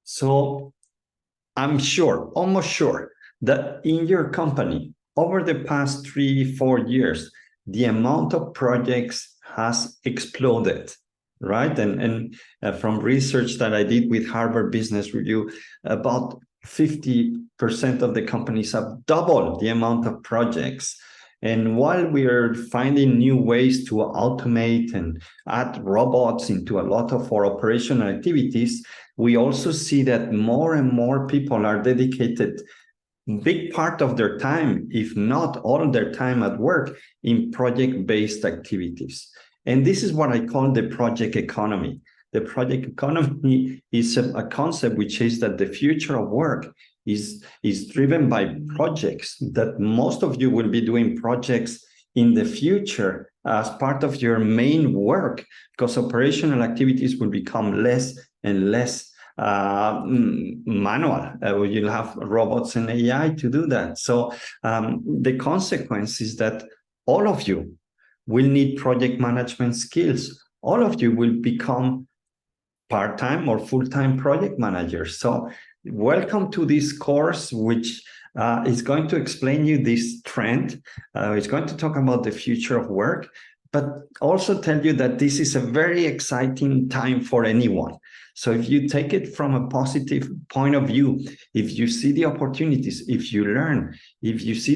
So I'm sure, almost sure, that in your company, over the past 3-4 years, the amount of projects has exploded, right? And from research that I did with Harvard Business Review, about 50% of the companies have doubled the amount of projects. And while we are finding new ways to automate and add robots into a lot of our operational activities, we also see that more and more people are dedicated big part of their time, if not all their time at work, in project-based activities. And this is what I call the project economy. The project economy is a concept which is that the future of work is driven by projects, that most of you will be doing projects in the future as part of your main work, because operational activities will become less and less manual. You'll have robots and AI to do that. So the consequence is that all of you will need project management skills. All of you will become part-time or full-time project managers. So welcome to this course, which is going to explain you this trend. It's going to talk about the future of work, but also tell you that this is a very exciting time for anyone. So if you take it from a positive point of view, if you see the opportunities, if you learn, if you see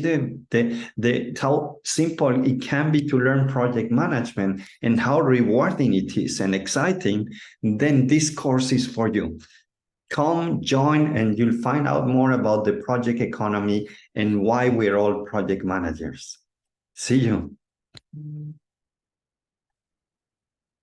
how simple it can be to learn project management and how rewarding it is and exciting, then this course is for you. Come, join, and you'll find out more about the project economy and why we're all project managers. See you.